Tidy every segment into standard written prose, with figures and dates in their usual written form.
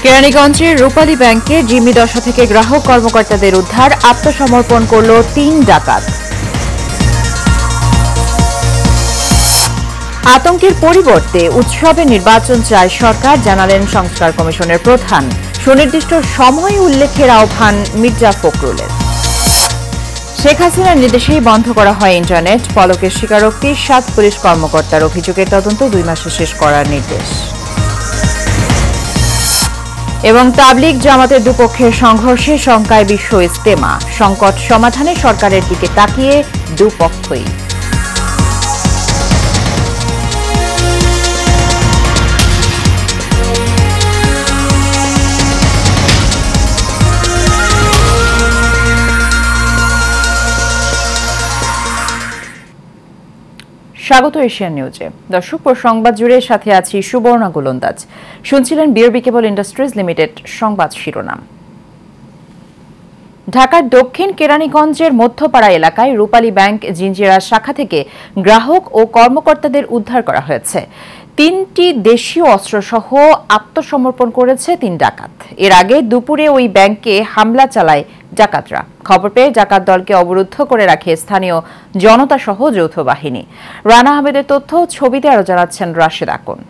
কেরানীগঞ্জের রূপালী ব্যাংকে জিম্মি দশা থেকে গ্রাহক কর্মকর্তাদের উদ্ধার, আত্মসমর্পণ করল ৩ ডাকাত। আতঙ্কের পরিবর্তে উৎসবে নির্বাচন চায় সরকার, জানালেন সংস্কার কমিশনের প্রধান। সুনির্দিষ্ট সময় উল্লেখের আহ্বান মির্জা ফখরুলের। শেখ হাসিনার নির্দেশেই বন্ধ করা হয় ইন্টারনেট, পলকের স্বীকারোক্তি, ৭ পুলিশ কর্মকর্তার অভিযোগের তদন্ত ২ মাসে শেষ করার নির্দেশ। এবং তাবলিগ জামাতের দুপক্ষের সংঘর্ষে শঙ্কায় বিশ্ব ইজতেমা, সংকট সমাধানে সরকারের দিকে তাকিয়ে দুপক্ষই। স্বাগত এশিয়ান নিউজে। দর্শক, সংবাদ জুড়ে সাথে আছি সুবর্ণা গোলন্দাজ। শুনছিলেন বিআরবি কেবল ইন্ডাস্ট্রিজ লিমিটেড সংবাদ শিরোনাম। ঢাকার দক্ষিণ কেরানীগঞ্জের মধ্যপাড়া এলাকায় রূপালী ব্যাংক জিঞ্জিরা শাখা থেকে গ্রাহক ও কর্মকর্তাদের উদ্ধার করা হয়েছে। ৩টি দেশীয় অস্ত্রসহ আত্মসমর্পণ করেছে ৩ ডাকাত। এর আগে দুপুরে ওই ব্যাংকে হামলা চালায় ডাকাতরা। খবর পেয়ে ডাকাত দলকে অবরুদ্ধ করে রাখে স্থানীয় জনতা সহ যৌথ বাহিনী। রানা আহমেদের তথ্য, ছবিতে আরো জানাচ্ছেন রাশেদ আকন।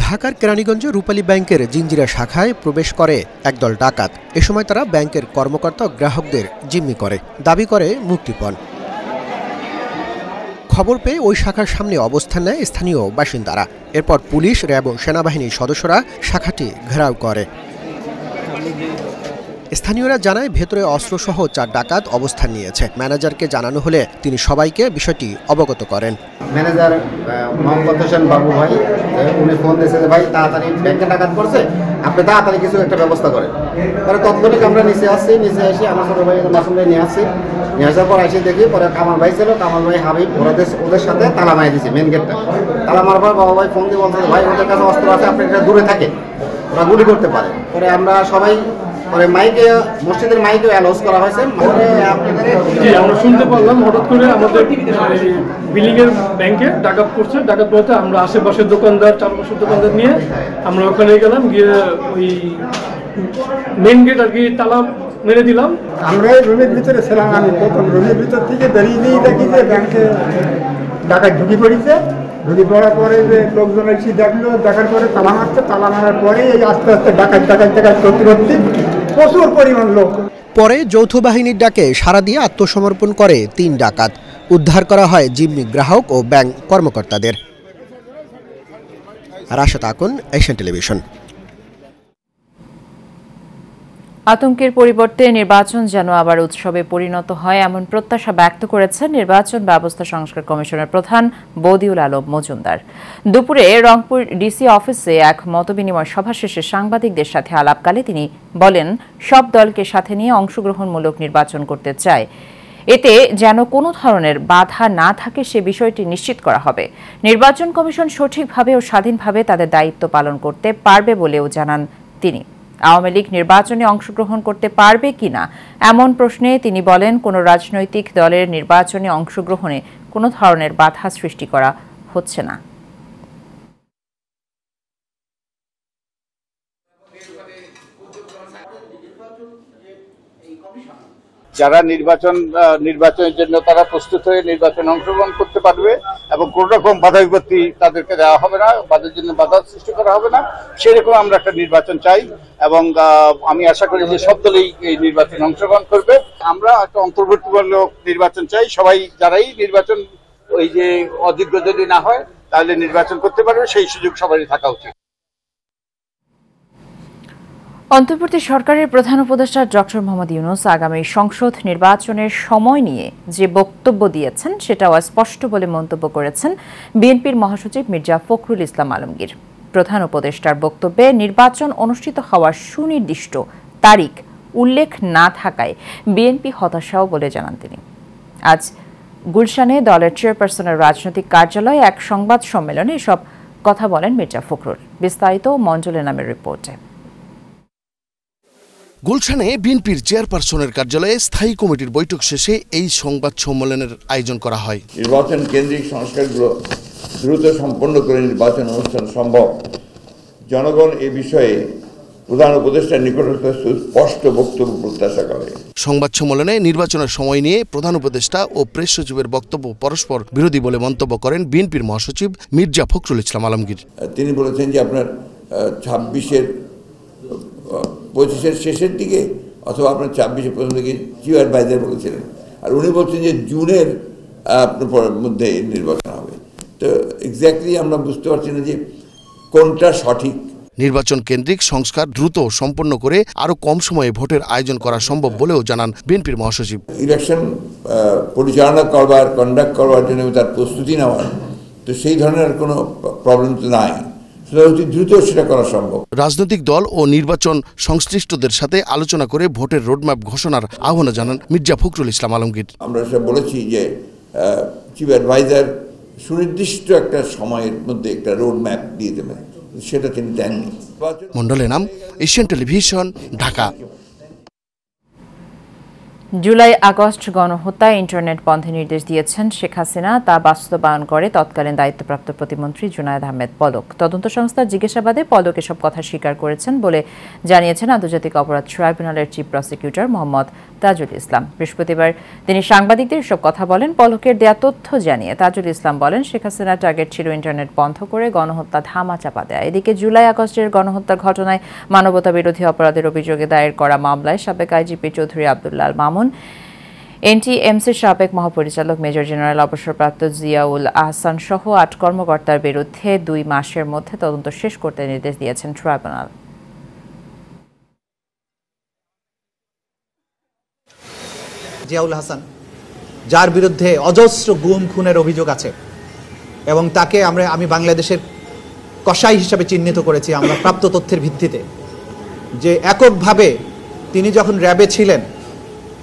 ঢাকার কেরানীগঞ্জ রূপালী ব্যাংকের জিঞ্জিরা শাখায় প্রবেশ করে একদল ডাকাত। এ সময় তারা ব্যাংকের কর্মকর্তা ও গ্রাহকদের জিম্মি করে, দাবি করে মুক্তিপণ। খবর পেয়ে ওই শাখার সামনে অবস্থান নেয় স্থানীয় বাসিন্দারা। এরপর পুলিশ, র্যাব ও সেনাবাহিনীর সদস্যরা শাখাটি ঘেরাও করে। স্থানীয়রা জানায় ভেতরে অস্ত্রসহ ৪ ডাকাত অবস্থান নিয়েছে। ম্যানেজারকে জানানো হলে তিনি সবাইকে বিষয়টি অবগত করেন। ম্যানেজার মোহাম্মদ হোসেন বাবু ভাই উনি ফোন দিয়েছে যে ভাই তাড়াতাড়ি ব্যাংকে ডাকাত পড়ছে, আপনি তাড়াতাড়ি কিছু একটা ব্যবস্থা করেন। পরে তৎক্ষণিক আমরা নিচে এসে আমার ছোটো ভাই মাসুম ভাই নিয়ে আসার পর এসে দেখি পরে কামাল ভাই ছিল, কামাল ভাই হাবিব ওদের সাথে তালা মারিয়ে দিয়েছে মেন গেটটা। তালা মারার পর বাবা ভাই ফোন দিয়ে বলছে ভাই ওদের কাছে অস্ত্র আছে, আপনি এটা দূরে থাকে, ওরা গুলি করতে পারে। পরে আমরা সবাই পরে মাইকে মসজিদের মাইকে অ্যানাউন্স করা হয়েছে। আমরা শুনতে পারলাম হঠাৎ করে আমাদের বিল্ডিং এর ব্যাংকে ডাকাত পড়ছে। ডাকাত বলতে আমরা আশেপাশের দোকানদার, চারপাশের দোকানদার নিয়ে আমরা ওখানে গেলাম, গিয়ে ওই মেন গেট আর কি তালা মেরে দিলাম। আমরা রুমের ভিতরে ছিলাম, আমি প্রথম রুমের ভিতর থেকে বেরিয়ে নিয়ে দেখি যে ব্যাংকে ডাকাত ঢুকি পড়েছে। ঢুকি পড়ার পরে যে লোকজন এসে দেখলো, দেখার পরে তালা মারছে। তালা মারার পরে এই আস্তে আস্তে ডাকাত করতে করতে প্রচুর পরিমাণ লোক। পরে যৌথ বাহিনীর ডাকে সাড়া দিয়ে আত্মসমর্পণ করে ৩ ডাকাত। উদ্ধার করা হয় জিম্মি গ্রাহক ও ব্যাংক কর্মকর্তাদের। Rashed Akon, Asian television. আতঙ্কের পরিবর্তে নির্বাচন যেন আবার উৎসবে পরিণত হয়, এমন প্রত্যাশা ব্যক্ত করেছেন নির্বাচন ব্যবস্থা সংস্কার কমিশনের প্রধান বদিউল আলম মজুমদার। দুপুরে রংপুর ডিসি অফিসে এক মতবিনিময় সভা শেষে সাংবাদিকদের সাথে আলাপকালে তিনি বলেন, সব দলকে সাথে নিয়ে অংশগ্রহণমূলক নির্বাচন করতে চায়। এতে যেন কোনো ধরনের বাধা না থাকে সে বিষয়টি নিশ্চিত করা হবে। নির্বাচন কমিশন সঠিকভাবে ও স্বাধীনভাবে তাদের দায়িত্ব পালন করতে পারবে বলেও জানান তিনি। আওয়ামী লীগ নির্বাচনে অংশগ্রহণ করতে পারবে কিনা এমন প্রশ্নে তিনি বলেন, কোনো রাজনৈতিক দলের নির্বাচনে অংশগ্রহণে কোনো ধরনের বাধা সৃষ্টি করা হচ্ছে না। যারা নির্বাচনের জন্য তারা প্রস্তুত হয়ে নির্বাচনে অংশগ্রহণ করতে পারবে এবং কোন রকম বাধা বিপত্তি তাদেরকে দেওয়া হবে না, তাদের জন্য বাধা সৃষ্টি করা হবে না, সেরকম আমরা একটা নির্বাচন চাই এবং আমি আশা করি যে সব দলই এই নির্বাচনে অংশগ্রহণ করবে। আমরা একটা অন্তর্ভুক্তিমূলক নির্বাচন চাই। সবাই যারাই নির্বাচন ওই যে অযোগ্য যদি না হয় তাহলে নির্বাচন করতে পারবে, সেই সুযোগ সবারই থাকা উচিত। অন্তর্বর্তী সরকারের প্রধান উপদেষ্টা ডক্টর মোহাম্মদ ইউনূস আগামী সংসদ নির্বাচনের সময় নিয়ে যে বক্তব্য দিয়েছেন সেটাও স্পষ্ট বলে মন্তব্য করেছেন বিএনপির মহাসচিব মির্জা ফখরুল ইসলাম আলমগীর। প্রধান উপদেষ্টার বক্তব্যে নির্বাচন অনুষ্ঠিত হওয়ার সুনির্দিষ্ট তারিখ উল্লেখ না থাকায় বিএনপি হতাশাও বলে জানান তিনি। আজ গুলশানে দলের চেয়ারপারসনের রাজনৈতিক কার্যালয়ে এক সংবাদ সম্মেলনে এসব কথা বলেন মির্জা ফখরুল। বিস্তারিত মঞ্জুলে নামের রিপোর্টে। গুলশানে বিএনপির চেয়ারপারসনের কার্যালয়ে স্থায়ী কমিটির বৈঠক শেষে এই সংবাদ সম্মেলনের আয়োজন করা হয়। নির্বাচন কেন্দ্রিক সংস্কারগুলো দ্রুত সম্পন্ন করে নির্বাচন অনুষ্ঠান সম্ভব। জনগণ এ বিষয়ে প্রধান উপদেষ্টার নিকটস্থ স্পষ্ট বক্তব্য প্রত্যাশা করে। সংবাদ সম্মেলনে নির্বাচনের সময় নিয়ে প্রধান উপদেষ্টা ও প্রেস সচিবের বক্তব্য পরস্পর বিরোধী বলে মন্তব্য করেন বিএনপির মহাসচিব মির্জা ফখরুল ইসলাম আলমগীর। তিনি বলেছেন যে আপনার 25-এর শেষের দিকে অথবা আপনার 26-এর প্রথম দিকে চিফ অ্যাডভাইজার বলেছিলেন, আর উনি বলছেন যে জুনের মধ্যে নির্বাচন হবে। তো এক্স্যাক্টলি আমরা বুঝতে পারছি না যে কোনটা সঠিক। নির্বাচন কেন্দ্রিক সংস্কার দ্রুত সম্পন্ন করে আরো কম সময়ে ভোটের আয়োজন করা সম্ভব বলেও জানান বিএনপির মহাসচিব। ইলেকশন পরিচালনা করবার, কন্ডাক্ট করবার জন্য তার প্রস্তুতি নেওয়ার, তো সেই ধরনের কোনো প্রবলেম তো নাই, দ্রুত সেটা করা সম্ভব। রাজনৈতিক দল ও নির্বাচন সংশ্লিষ্টদের সাথে আলোচনা করে ভোটের রোডম্যাপ ঘোষণার আহ্বান জানান মির্জা ফখরুল ইসলাম আলমগীর। আমরা সব বলেছি যে চিফ অ্যাডভাইজার সুনির্দিষ্ট একটা সময়ের মধ্যে একটা রোডম্যাপ দিয়ে দেবেন, সেটা তিনি দেননি। মন্ডলের নাম, Asian television, Dhaka. July August গণহত্যায় ইন্টারনেট বন্ধের নির্দেশ দিয়েছেন শেখ হাসিনা। তা বাস্তবায়ন করে তৎকালীন দায়িত্বপ্রাপ্ত প্রতিমন্ত্রী জুনায়েদ আহমেদ পলক। তদন্ত সংস্থার জিজ্ঞাসাবাদে পলক এসব কথা স্বীকার করেছেন বলে জানিয়েছেন আন্তর্জাতিক অপরাধ ট্রাইব্যুনালের চিফ প্রসিকিউটর মোহাম্মদ তাজুল ইসলাম। বৃহস্পতিবার তিনি সাংবাদিকদের এসব কথা বলেন। পলকের দেয়া তথ্য জানিয়ে তাজুল ইসলাম বলেন, শেখ হাসিনার টার্গেট ছিল ইন্টারনেট বন্ধ করে গণহত্যা ধামাচাপা দেয়। এদিকে জুলাই আগস্টের গণহত্যার ঘটনায় মানবতা বিরোধী অপরাধের অভিযোগে দায়ের করা মামলায় সাবেক আইজিপি চৌধুরী আব্দুল্লাহ মামুন, এনটিএমসির সাবেক মহাপরিচালক মেজর জেনারেল অবসরপ্রাপ্ত জিয়াউল আহসান সহ 8 কর্মকর্তার বিরুদ্ধে 2 মাসের মধ্যে তদন্ত শেষ করতে নির্দেশ দিয়েছেন ট্রাইব্যুনাল। জিয়াউল আহসান, যার বিরুদ্ধে অজস্র গুম খুনের অভিযোগ আছে এবং তাকে আমি বাংলাদেশের কসাই হিসাবে চিহ্নিত করেছি আমরা প্রাপ্ত তথ্যের ভিত্তিতে, যে এককভাবে তিনি যখন র্যাবে ছিলেন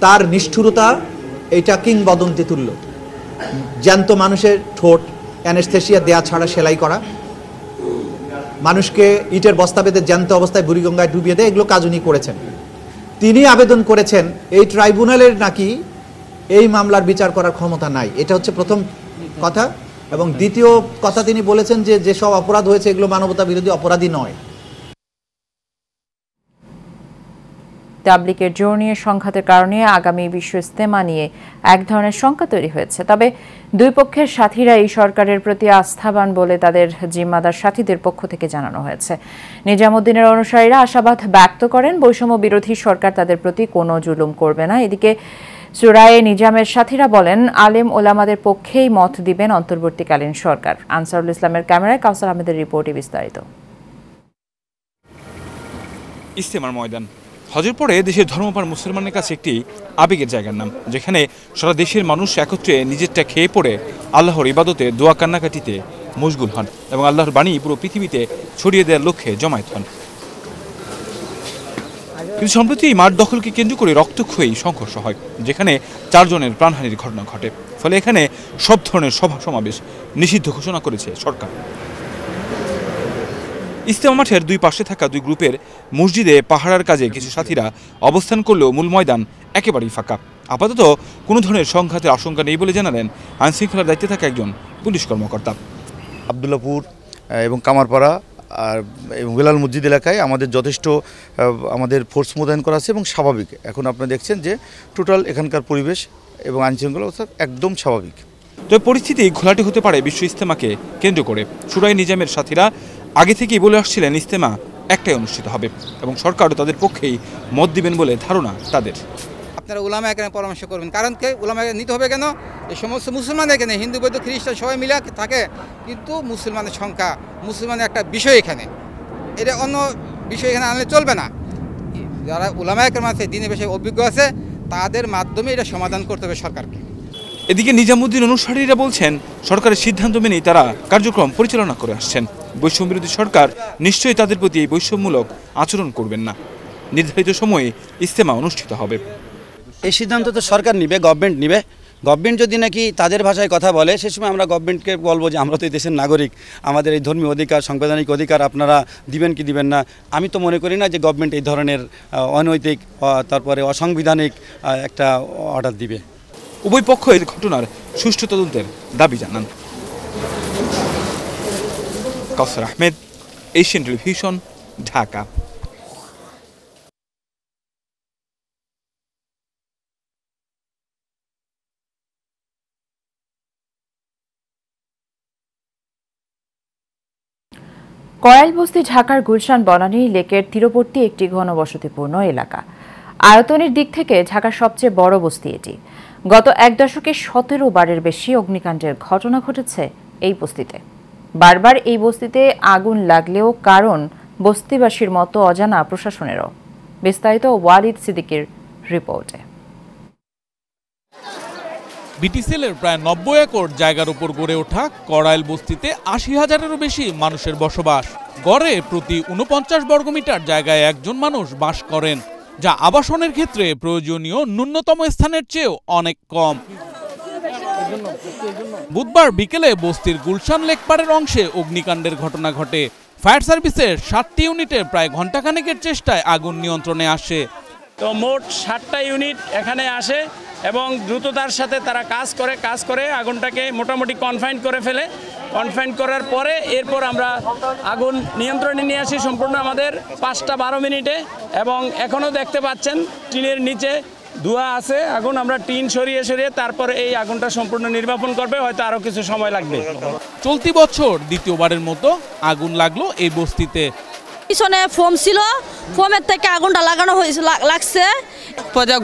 তার নিষ্ঠুরতা এটা কিংবদন্তি তুল্য। জ্যান্ত মানুষের ঠোঁট অ্যানেস্থেসিয়া দেয়া ছাড়া সেলাই করা, মানুষকে ইটের বস্তা বেঁধে জ্যান্ত অবস্থায় বুড়িগঙ্গায় ডুবিয়ে দেয়, এগুলো কাজ উনি করেছেন। তিনি আবেদন করেছেন এই ট্রাইব্যুনালের নাকি এই মামলার বিচার করার ক্ষমতা নাই, এটা হচ্ছে প্রথম কথা। এবং দ্বিতীয় কথা, তিনি বলেছেন যে যেসব অপরাধ হয়েছে এগুলো মানবতা বিরোধী অপরাধী নয়। তাবলিগের জোর নিয়ে সংঘাতের কারণে আগামী বিশ্ব ইজতেমা নিয়ে এক ধরনের শঙ্কা তৈরি হয়েছে। তবে দুই পক্ষের সাথীরা এই সরকারের প্রতি আস্থাবান বলে তাদের জিম্মাদার সাথীদের পক্ষ থেকে জানানো হয়েছে। নিজামুদ্দিনের অনুসারীরা আশাবাদ ব্যক্ত করেন বৈষম্য বিরোধী সরকার তাদের প্রতি কোনো জুলুম করবে না। এদিকে সুরায়ে নিজামের সাথীরা বলেন আলেম ওলামাদের পক্ষেই মত দিবেন অন্তর্বর্তীকালীন সরকার। আনসারুল ইসলামের ক্যামেরায় কাউসার আহমেদের রিপোর্টে বিস্তারিত। ইজতেমার ময়দান হজের পরে দেশের ধর্মপ্রাণ মুসলমানের কাছে একটি আবেগের জায়গার নাম, যেখানে সারা দেশের মানুষ একত্রে নিজেরটা খেয়ে পড়ে আল্লাহর ইবাদতে দোয়া কান্নাকাটিতে মশগুল হন এবং আল্লাহর বাণী পুরো পৃথিবীতে ছড়িয়ে দেওয়ার লক্ষ্যে জমায়েত হন। কিন্তু সম্প্রতি এই মাঠ দখলকে কেন্দ্র করে রক্তক্ষয়ী সংঘর্ষ হয়, যেখানে 4 জনের প্রাণহানির ঘটনা ঘটে। ফলে এখানে সব ধরনের সভা সমাবেশ নিষিদ্ধ ঘোষণা করেছে সরকার। ইজতেমা মাঠের 2 পাশে থাকা 2 গ্রুপের মসজিদে পাহারার কাজে কিছু সাথীরা অবস্থান করলেও মূল ময়দান একেবারেই ফাঁকা। আপাতত কোনো ধরনের সংঘাতের আশঙ্কা নেই বলে জানালেন আইনশৃঙ্খলার দায়িত্বে থাকা একজন পুলিশ কর্মকর্তা। আবদুল্লাপুর এবং কামারপাড়া আর এবং বেলাল মসজিদ এলাকায় আমাদের যথেষ্ট আমাদের ফোর্স মোতায়েন করা আছে এবং স্বাভাবিক। এখন আপনারা দেখছেন যে টোটাল এখানকার পরিবেশ এবং আইনশৃঙ্খলা অবস্থা একদম স্বাভাবিক। তবে পরিস্থিতি ঘোলাটে হতে পারে বিশ্ব ইজতেমাকে কেন্দ্র করে। সুরায়ে নিজামের সাথীরা আগে থেকেই বলে আসছিলেন ইজতেমা একটাই অনুষ্ঠিত হবে এবং সরকারও তাদের পক্ষেই মত দিবেন বলে ধারণা তাদের। আপনারা উলামা একরামের পরামর্শ করবেন, কারণ কে উলামা নিতে হবে কেন? এই সমস্ত মুসলমান এখানে হিন্দু বৌদ্ধ খ্রিস্টান সবাই মিলে থাকে, কিন্তু মুসলমানের সংখ্যা, মুসলমানের একটা বিষয় এখানে, এটা অন্য বিষয় এখানে আনলে চলবে না। যারা উলামা একরাম আছে, দিনের বিষয়ে অভিজ্ঞ আছে, তাদের মাধ্যমে এটা সমাধান করতে হবে সরকারকে। এদিকে নিজামুদ্দিন অনুসারীরা বলছেন সরকারের সিদ্ধান্ত মেনেই তারা কার্যক্রম পরিচালনা করে আসছেন। বৈষম্য বিরোধী সরকার নিশ্চয়ই তাদের প্রতি এই বৈষম্যমূলক আচরণ করবেন না। নির্ধারিত সময়ে ইজতেমা অনুষ্ঠিত হবে। এই সিদ্ধান্ত তো সরকার নিবে, গভর্নমেন্ট নিবে, গভর্নমেন্ট যদি নাকি তাদের ভাষায় কথা বলে সে সময় আমরা গভর্নমেন্টকে বলবো যে আমরা তো এই দেশের নাগরিক, আমাদের এই ধর্মীয় অধিকার সাংবিধানিক অধিকার আপনারা দিবেন কি দিবেন না। আমি তো মনে করি না যে গভর্নমেন্ট এই ধরনের অনৈতিক তারপরে অসাংবিধানিক একটা অর্ডার দিবে। উভয় পক্ষ এই ঘটনার সুষ্ঠু তদন্তের দাবি জানান। কাউসার আহমেদ, এশিয়ান টেলিভিশন, ঢাকা। করাইলবস্তি ঢাকার গুলশান বনানী লেকের তীরবর্তী একটি ঘনবসতিপূর্ণ এলাকা। আয়তনের দিক থেকে ঢাকার সবচেয়ে বড় বস্তি এটি। গত এক দশকে 17 বারের বেশি অগ্নিকাণ্ডের ঘটনা ঘটেছে এই বস্তিতে। বারবার এই বস্তিতে আগুন লাগলেও কারণ বস্তিবাসীর মতো অজানা প্রশাসনেরও। বিস্তারিত ওয়ালিদ সিদ্দিকীর রিপোর্টে। বিটিসিএলের প্রায় 90 একর জায়গার উপর গড়ে ওঠা করাইল বস্তিতে 80,000-এরও বেশি মানুষের বসবাস। গড়ে প্রতি 49 বর্গমিটার জায়গায় একজন মানুষ বাস করেন, যা আবাসনের ক্ষেত্রে প্রয়োজনীয় ন্যূনতম স্থানের চেয়েও অনেক কম। বুধবার বিকেলে বস্তির গুলশান লেকপাড়ের অংশে অগ্নিকাণ্ডের ঘটনা ঘটে। ফায়ার সার্ভিসের 7টি ইউনিটের প্রায় ঘণ্টাখানেকের চেষ্টায় আগুন নিয়ন্ত্রণে আসে। তো মোট 7টা ইউনিট এখানে আসে এবং দ্রুততার সাথে তারা কাজ করে আগুনটাকে মোটামুটি কনফাইন করে ফেলে। কনফাইন করার পরে এরপর আমরা আগুন নিয়ন্ত্রণে নিয়ে আসি সম্পূর্ণ আমাদের 5টা 12 মিনিটে। এবং এখনও দেখতে পাচ্ছেন টিনের নিচে ধোঁয়া আছে। আগুন আমরা টিন সরিয়ে তারপরে এই আগুনটা সম্পূর্ণ নির্বাপন করবে, হয়তো আরও কিছু সময় লাগবে। চলতি বছর দ্বিতীয়বারের মতো আগুন লাগলো এই বস্তিতে। পিছনে ফোম ছিল, ফোমের থেকে আগুনটা লাগানো হয়েছে, লাগছে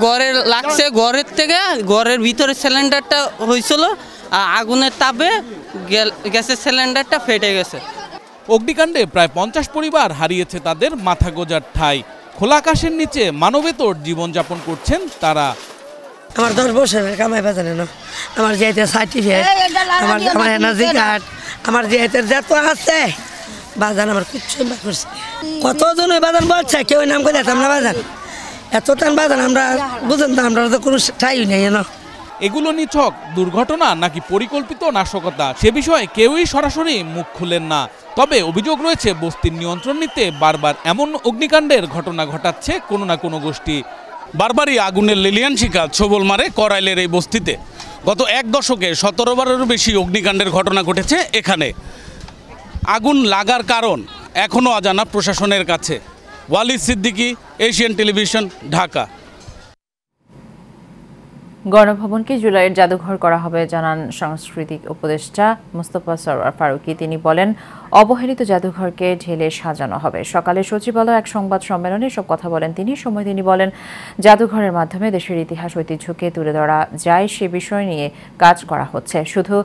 ঘরের লাগছে, ঘরের থেকে ঘরের ভিতরে সিলিন্ডারটা হয়েছিল, আগুনের তাপে গ্যাসের সিলিন্ডারটা ফেটে গেছে। অগ্নিকাণ্ডে প্রায় 50 পরিবার হারিয়েছে তাদের মাথা গোজার ঠাঁই। খোলা আকাশের নিচে মানবেতর জীবনযাপন করছেন তারা। আমার 10 বছরের কামাই বাজারে না, আমার যে সার্টিফিকেট, আমার এনার্জি কার্ড, আমার যে যত আছে বাজান, আমার কিচ্ছু না করছে। কতজন বাজান বলছে, কেউ নাম করে আমরা বাজান এত টান বাজান, আমরা বুঝেন তো, আমরা তো কোনো ঠাই নেই না। এগুলো নিছক দুর্ঘটনা নাকি পরিকল্পিত নাশকতা, সে বিষয়ে কেউই সরাসরি মুখ খুলেন না। তবে অভিযোগ রয়েছে বস্তির নিয়ন্ত্রণ নিতে বারবার এমন অগ্নিকাণ্ডের ঘটনা ঘটাচ্ছে কোনো না কোনো গোষ্ঠী। বারবারই আগুনের লেলিয়ান শিখা ছোবল মারে করাইলের এই বস্তিতে। গত এক দশকে 17 বারেরও বেশি অগ্নিকাণ্ডের ঘটনা ঘটেছে এখানে। আগুন লাগার কারণ এখনও অজানা প্রশাসনের কাছে। Walid Siddiqui, Asian television, Dhaka. গণভবনকে জুলাইয়ের জাদুঘর করা হবে জানান সাংস্কৃতিক উপদেষ্টা মোস্তফা সরওয়ার ফারুকী। তিনি বলেন, অবহেলিত জাদুঘরকে ঢেলে সাজানো হবে। সকালে সচিবালয়ে এক সংবাদ সম্মেলনে সব কথা বলেন তিনি। সময় তিনি বলেন, জাদুঘরের মাধ্যমে দেশের ইতিহাস ঐতিহ্যকে তুলে ধরা যায় সে বিষয় নিয়ে কাজ করা হচ্ছে। শুধু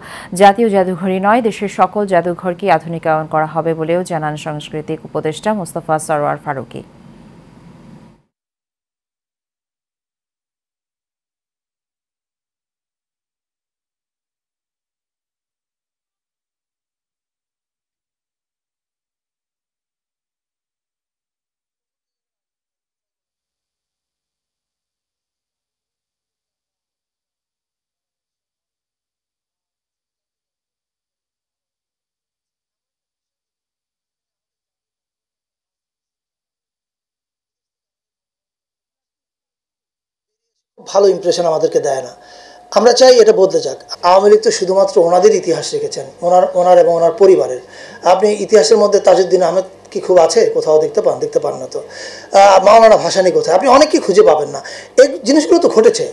জাতীয় জাদুঘরই নয়, দেশের সকল জাদুঘরকে আধুনিকায়ন করা হবে বলেও জানান সাংস্কৃতিক উপদেষ্টা মোস্তফা সরওয়ার ফারুকী। ভালো ইমপ্রেশন আমাদেরকে দেয় না। আমরা চাই এটা বদলে যাক। আওয়ামী লীগ তো শুধুমাত্র ওনাদের ইতিহাস রেখেছেন, ওনার এবং ওনার পরিবারের। আপনি ইতিহাসের মধ্যে তাজউদ্দিন আহমেদ কি খুব আছে? কোথাও দেখতে পান না তো। মাওলানা ভাসানী কোথায়? আপনি অনেক কি খুঁজে পাবেন না। এই জিনিসগুলো তো ঘটেছে।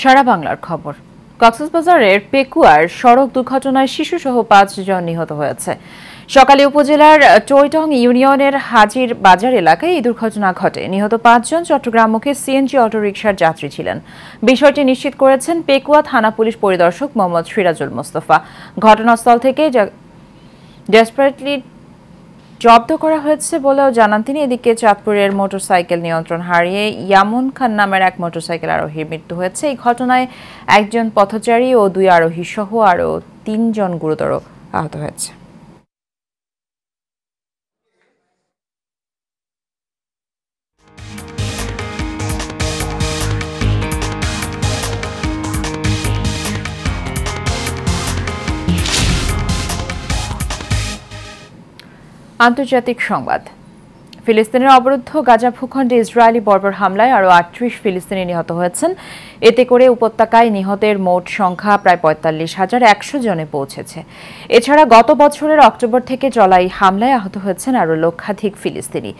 সারা বাংলার খবর। কক্সবাজারের পেকুয়ার সড়ক দুর্ঘটনায় শিশুসহ 5 জন নিহত হয়েছে। সকালে উপজেলার টইটং ইউনিয়নের হাজির বাজার এলাকায় এই দুর্ঘটনা ঘটে। নিহত 5 জন চট্টগ্রামমুখী সিএনজি অটোরিকশার যাত্রী ছিলেন। বিষয়টি নিশ্চিত করেছেন পেকুয়া থানা পুলিশ পরিদর্শক মোহাম্মদ সিরাজুল মোস্তফা। ঘটনাস্থল থেকে ডেসপারেটলি জব্দ করা হয়েছে বলেও জানান তিনি। এদিকে চাঁদপুরের মোটরসাইকেল নিয়ন্ত্রণ হারিয়ে ইয়ামুন খান নামের এক মোটরসাইকেল আরোহীর মৃত্যু হয়েছে। এই ঘটনায় একজন পথচারী ও 2 আরোহী সহ আরও 3 জন গুরুতর আহত হয়েছে। আন্তর্জাতিক সংবাদ। ফিলিস্তিনের অবরুদ্ধ গাজা ভূখণ্ডে ইসরায়েলি বর্বর হামলায় আরও 38 ফিলিস্তিনি নিহত হয়েছেন। এতে করে উপত্যকায় নিহতের মোট সংখ্যা প্রায় 45,100 জনে পৌঁছেছে। এছাড়া গত বছরের অক্টোবর থেকে চলা এই হামলায় আহত হয়েছেন আরও লক্ষাধিক ফিলিস্তিনি।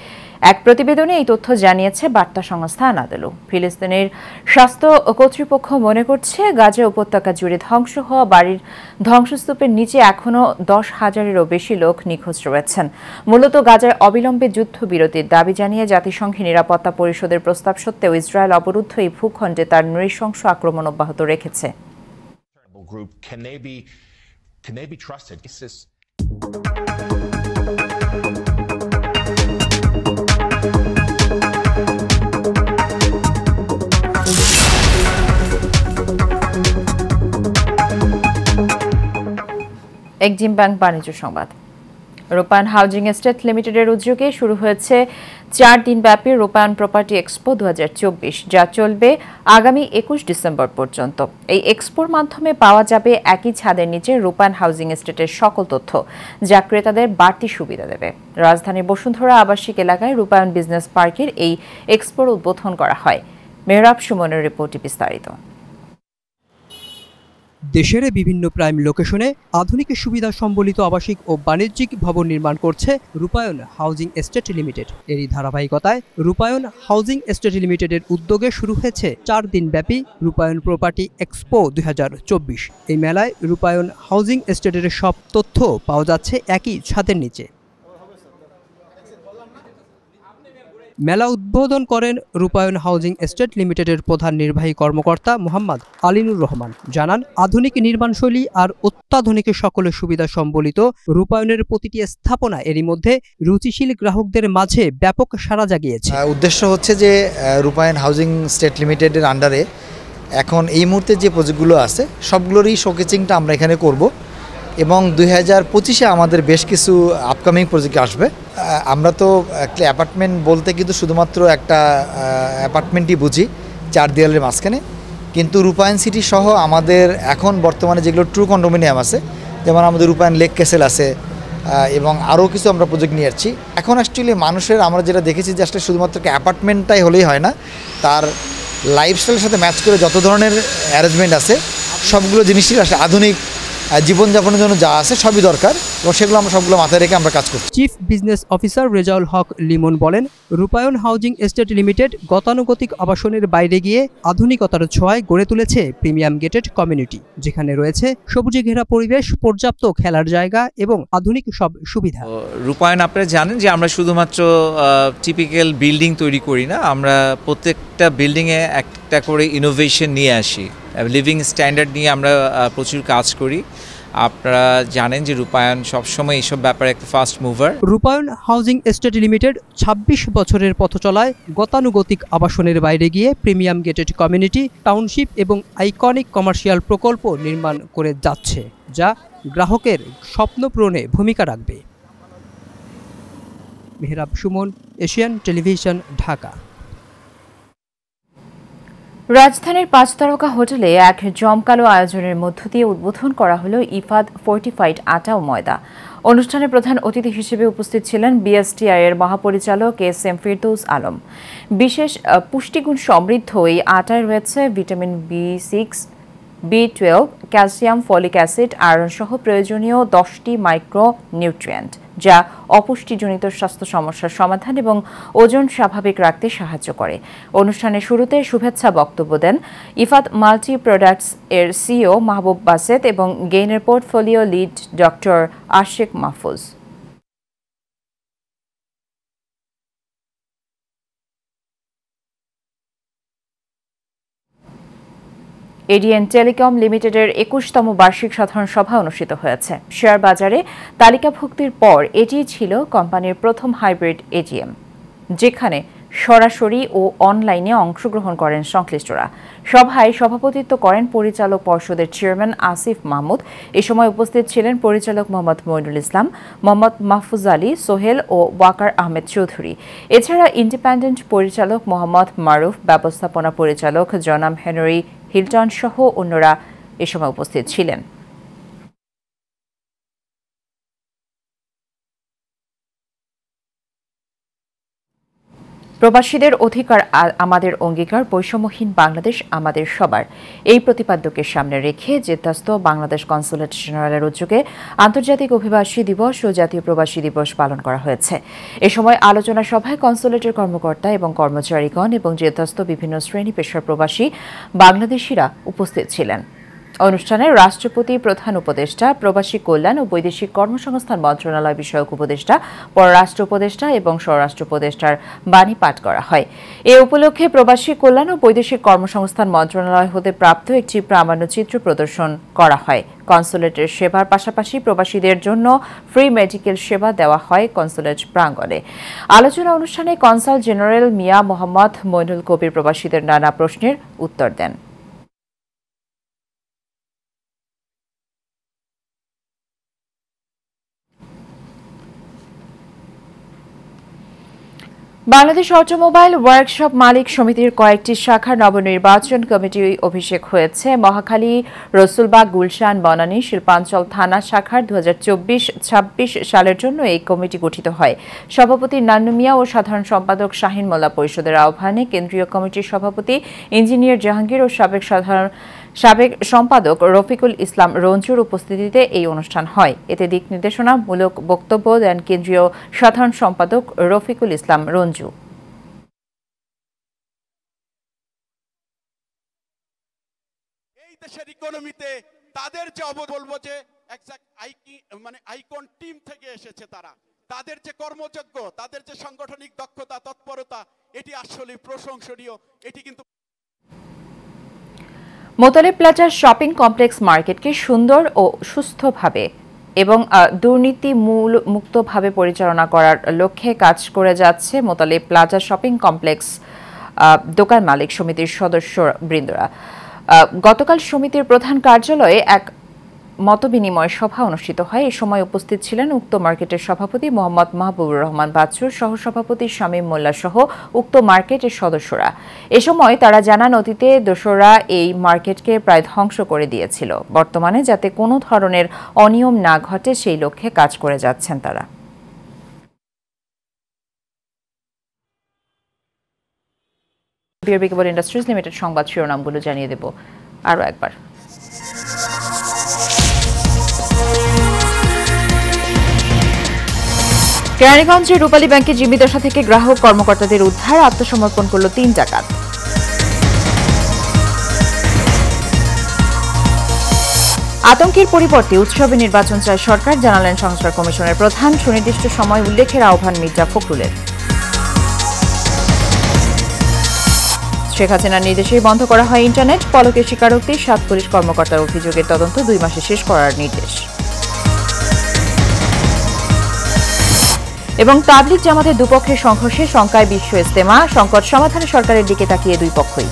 এক প্রতিবেদনে এই তথ্য জানিয়েছে বার্তা সংস্থা আনাদলু। ফিলিস্তিনের স্বাস্থ্য কর্তৃপক্ষ মনে করছে গাজা উপত্যকা জুড়ে ধ্বংস হওয়া বাড়ির ধ্বংসস্তূপের নিচে এখনও 10,000-এরও বেশি লোক নিখোঁজ রয়েছেন। মূলত গাজায় অবিলম্বে যুদ্ধবিরতির দাবি জানিয়ে জাতিসংঘের নিরাপত্তা পরিষদের প্রস্তাব সত্ত্বেও ইসরায়েল অবরুদ্ধ এই ভূখণ্ডে তার নৃশংস আক্রমণ অব্যাহত রেখেছে। এক্সিম ব্যাংক বাণিজ্য সংবাদ। রূপায়ণ হাউজিং এস্টেট লিমিটেডের উদ্যোগে শুরু হয়েছে 4 দিনব্যাপী রূপায়ণ প্রপার্টি এক্সপো 2024, যা চলবে আগামী 21 ডিসেম্বর পর্যন্ত। এই এক্সপোর মাধ্যমে পাওয়া যাবে একই ছাদের নিচে রূপায়ণ হাউজিং এস্টেটের সকল তথ্য, যা ক্রেতাদের বাড়তি সুবিধা দেবে। রাজধানীর বসুন্ধরা আবাসিক এলাকায় রূপায়ণ বিজনেস পার্কের এই এক্সপোর উদ্বোধন করা হয়। মেহরাব সুমনের রিপোর্টে বিস্তারিত। দেশের বিভিন্ন প্রাইম লোকেশনে আধুনিক সুবিধা সম্বলিত আবাসিক ও বাণিজ্যিক ভবন নির্মাণ করছে রূপায়ণ হাউজিং এস্টেট লিমিটেড। এরই ধারাবাহিকতায় রূপায়ণ হাউজিং এস্টেট লিমিটেডের উদ্যোগে শুরু হয়েছে 4 দিনব্যাপী রূপায়ণ প্রপার্টি এক্সপো 2024। এই মেলায় রূপায়ণ হাউজিং এস্টেটের সব তথ্য পাওয়া যাচ্ছে একই ছাদের নিচে। মেলা উদ্বোধন করেন রূপায়ণ হাউজিং এস্টেট লিমিটেডের প্রধান নির্বাহী কর্মকর্তা মোহাম্মদ আলিনুর রহমান। জানান, আধুনিক নির্মাণশৈলী আর অত্যাধুনিক সকলের সুবিধা সম্বলিত রূপায়ণের প্রতিটি স্থাপনা এরই মধ্যে রুচিশীল গ্রাহকদের মাঝে ব্যাপক সাড়া জাগিয়েছে। উদ্দেশ্য হচ্ছে যে রূপায়ণ হাউজিং এস্টেট লিমিটেডের আন্ডারে এখন এই মুহূর্তে যে প্রজেক্টগুলো আছে সবগুলোরই শোকেচিংটা আমরা এখানে করব এবং 2025-এ আমাদের বেশ কিছু আপকামিং প্রজেক্ট আসবে। আমরা তো একটা অ্যাপার্টমেন্ট বলতে কিন্তু শুধুমাত্র একটা অ্যাপার্টমেন্টই বুঝি 4 দেয়ালের মাঝখানে, কিন্তু রূপায়ণ সিটি সহ আমাদের এখন বর্তমানে যেগুলো ট্রু কন্ডোমিনিয়াম আছে, যেমন আমাদের রূপায়ণ লেক ক্যাসেল আছে এবং আরও কিছু আমরা প্রজেক্ট নিয়ে আসছি। এখন অ্যাকচুয়ালি মানুষের আমরা যেটা দেখেছি যে আসলে শুধুমাত্র অ্যাপার্টমেন্টটাই হলেই হয় না, তার লাইফস্টাইলের সাথে ম্যাচ করে যত ধরনের অ্যারেঞ্জমেন্ট আছে সবগুলো জিনিসই আসলে আধুনিক জীবনযাপনের জন্য যা আছে সবই দরকার এবং সেগুলো আমরা সবগুলো মাথায় রেখে আমরা কাজ করছি। Chief business officer Rezaul Haque Limon বলেন, রূপায়ণ হাউজিং এস্টেট লিমিটেড গতানুগতিক আবাসনের বাইরে গিয়ে আধুনিকতার ছোঁয়ায় গড়ে তুলেছে প্রিমিয়াম গেটেড কমিউনিটি, যেখানে রয়েছে সবুজে ঘেরা পরিবেশ, পর্যাপ্ত খেলার জায়গা এবং আধুনিক সব সুবিধা। রূপায়ণ আপনারা জানেন যে আমরা শুধুমাত্র টিপিক্যাল বিল্ডিং তৈরি করি না, আমরা প্রত্যেকটা বিল্ডিংয়ে একটা করে ইনোভেশন নিয়ে আসি, লিভিং স্ট্যান্ডার্ড নিয়ে আমরা প্রচুর কাজ করি। আপনারা জানেন যে রূপায়ণ সবসময় এইসব ব্যাপারে একটা ফাস্ট মুভার। রূপায়ণ হাউজিং এস্টেট লিমিটেড 26 বছরের পথ চলায় গতানুগতিক আবাসনের বাইরে গিয়ে প্রিমিয়াম গেটেড কমিউনিটি, টাউনশিপ এবং আইকনিক কমার্শিয়াল প্রকল্প নির্মাণ করে যাচ্ছে, যা গ্রাহকের স্বপ্ন পূরণে ভূমিকা রাখবে। Mehrab Suman, Asian television, Dhaka. রাজধানীর 5 তারকা হোটেলে এক জমকালো আয়োজনের মধ্য দিয়ে উদ্বোধন করা হলো ইফাদ ফোর্টিফাইড আটা ও ময়দা। অনুষ্ঠানে প্রধান অতিথি হিসেবে উপস্থিত ছিলেন বিএসটিআই এর মহাপরিচালক এস.এম. ফিরদৌস আলম। বিশেষ পুষ্টিগুণ সমৃদ্ধ এই আটায় রয়েছে vitamin B6, B12, calcium, folic acid, iron সহ প্রয়োজনীয় 10টি মাইক্রো নিউট্রিয়েন্ট, যা অপুষ্টিজনিত স্বাস্থ্য সমস্যার সমাধান এবং ওজন স্বাভাবিক রাখতে সাহায্য করে। অনুষ্ঠানের শুরুতে শুভেচ্ছা বক্তব্য দেন ইফাদ মাল্টি প্রোডাক্টস এর সিইও মাহবুব বাসেত এবং গেইনের portfolio lead doctor Ashiq Mahfuz. ADN telecom লিমিটেডের ২১তম বার্ষিক সাধারণ সভা অনুষ্ঠিত হয়েছে। শেয়ার বাজারে তালিকাভুক্তির পর এটি ছিল কোম্পানির প্রথম হাইব্রিড এজিএম, যেখানে সরাসরি ও অনলাইনে অংশগ্রহণ করেন সংশ্লিষ্টরা। সভায় সভাপতিত্ব করেন পরিচালক পর্ষদের চেয়ারম্যান আসিফ মাহমুদ। এ সময় উপস্থিত ছিলেন পরিচালক মোহাম্মদ মইনুল ইসলাম, মোহাম্মদ মাহফুজ আলী, সোহেল ও ওয়াকার আহমেদ চৌধুরী। এছাড়া ইন্ডিপেন্ডেন্ট পরিচালক মোহাম্মদ মারুফ, ব্যবস্থাপনা পরিচালক জনাব হেনরি হিলটন সহ অন্যরা এ সময় উপস্থিত ছিলেন। প্রবাসীদের অধিকার আমাদের অঙ্গীকার, বৈষম্যহীন বাংলাদেশ আমাদের সবার, এই প্রতিপাদ্যকে সামনে রেখে জেদ্দাস্থ বাংলাদেশ কনসুলেট জেনারেলের উদ্যোগে আন্তর্জাতিক অভিবাসী দিবস ও জাতীয় প্রবাসী দিবস পালন করা হয়েছে। এ সময় আলোচনা সভায় কনসুলেটের কর্মকর্তা এবং কর্মচারীগণ এবং জেদ্দাস্থ বিভিন্ন শ্রেণী পেশার প্রবাসী বাংলাদেশিরা উপস্থিত ছিলেন। অনুষ্ঠানে রাষ্ট্রপতি, প্রধান উপদেষ্টা, প্রবাসী কল্যাণ ও বৈদেশিক কর্মসংস্থান মন্ত্রণালয় বিষয়ক উপদেষ্টা, পররাষ্ট্র উপদেষ্টা এবং স্বরাষ্ট্র উপদেষ্টার বাণী পাঠ করা হয়। এ উপলক্ষে প্রবাসী কল্যাণ ও বৈদেশিক কর্মসংস্থান মন্ত্রণালয় হতে প্রাপ্ত একটি প্রামাণ্যচিত্র প্রদর্শন করা হয়। কনসুলেটের সেবার পাশাপাশি প্রবাসীদের জন্য ফ্রি মেডিকেল সেবা দেওয়া হয় কনসুলেট প্রাঙ্গণে। আলোচনা অনুষ্ঠানে কনসাল জেনারেল মিয়া মোহাম্মদ মইনুল কবির প্রবাসীদের নানা প্রশ্নের উত্তর দেন। বাংলাদেশ অটোমোবাইল ওয়ার্কশপ মালিক সমিতির কয়েকটি শাখার নবনির্বাচন কমিটি অভিষেক হয়েছে। মহাখালী, রসুলবাগ, গুলশান, বনানী, শিল্পাঞ্চল থানা শাখার 2024-26 সালের জন্য এই কমিটি গঠিত হয়। সভাপতি নান্নু মিয়া ও সাধারণ সম্পাদক শাহিন মোল্লা পরিষদের আহ্বানে কেন্দ্রীয় কমিটির সভাপতি ইঞ্জিনিয়ার জাহাঙ্গীর ও সাবেক সম্পাদক রফিকুল ইসলাম রঞ্জুর উপস্থিতিতে এই অনুষ্ঠান হয়। এতে দিক নির্দেশনামূলক বক্তব্য দেন কেন্দ্রীয় সাধারণ সম্পাদক রফিকুল ইসলাম রঞ্জু। এই দেশের ইকোনমিতে তাদের যে বলবো যে আইকন টিম থেকে এসেছে, তাদের যে কর্মযোগ্য, তাদের যে সাংগঠনিক দক্ষতা, তৎপরতা, এটি আসলে প্রশংসনীয়। এটি কিন্তু মোতালেব প্লাজা শপিং কমপ্লেক্স মার্কেটকে সুন্দর ও সুস্থভাবে এবং দুর্নীতি মুক্তভাবে পরিচালনা করার লক্ষ্যে কাজ করে যাচ্ছে মোতালেব প্লাজা শপিং কমপ্লেক্স দোকান মালিক সমিতির সদস্যবৃন্দরা। গতকাল সমিতির প্রধান কার্যালয়ে এক মতবিনিময় সভা অনুষ্ঠিত হয়। এ সময় উপস্থিত ছিলেন উক্ত মার্কেটের সভাপতি মোহাম্মদ মাহবুবুর রহমান বাচ্চুর, সহসভাপতি শামীম মোল্লা সহ উক্ত মার্কেটের সদস্যরা। এ সময় তারা জানান, অতীতে দোসররা এই মার্কেটকে প্রায় ধ্বংস করে দিয়েছিল। বর্তমানে যাতে কোনো ধরনের অনিয়ম না ঘটে সেই লক্ষ্যে কাজ করে যাচ্ছেন তারা। বিআরবি কেবল ইন্ডাস্ট্রিজ লিমিটেড সংবাদ শিরোনামগুলো জানিয়ে দেব আরও একবার। কেরানীগঞ্জের রূপালী ব্যাংকে জিম্মি দশা থেকে গ্রাহক কর্মকর্তাদের উদ্ধার, আত্মসমর্পণ করল 3 ডাকাত। আতঙ্কের পরিবর্তে উৎসবে নির্বাচন চায় সরকার, জানালেন সংস্কার কমিশনের প্রধান। সুনির্দিষ্ট সময় উল্লেখের আহ্বান মির্জা ফখরুলের। শেখ হাসিনার নির্দেশেই বন্ধ করা হয় ইন্টারনেট, পলকের স্বীকারোক্তি, 7 পুলিশ কর্মকর্তার অভিযোগের তদন্ত 2 মাসে শেষ করার নির্দেশ। এবং তাবলিগ জামাতের দুপক্ষের সংঘর্ষে শঙ্কায় বিশ্ব ইজতেমা, সংকট সমাধানে সরকারের দিকে তাকিয়ে 2 পক্ষই।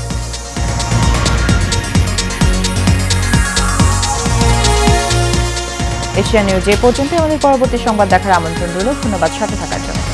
এশিয়া নিউজ এ পর্যন্ত। আমাদের পরবর্তী সংবাদ দেখার আমন্ত্রণ রইল। ধন্যবাদ সাথে থাকার জন্য।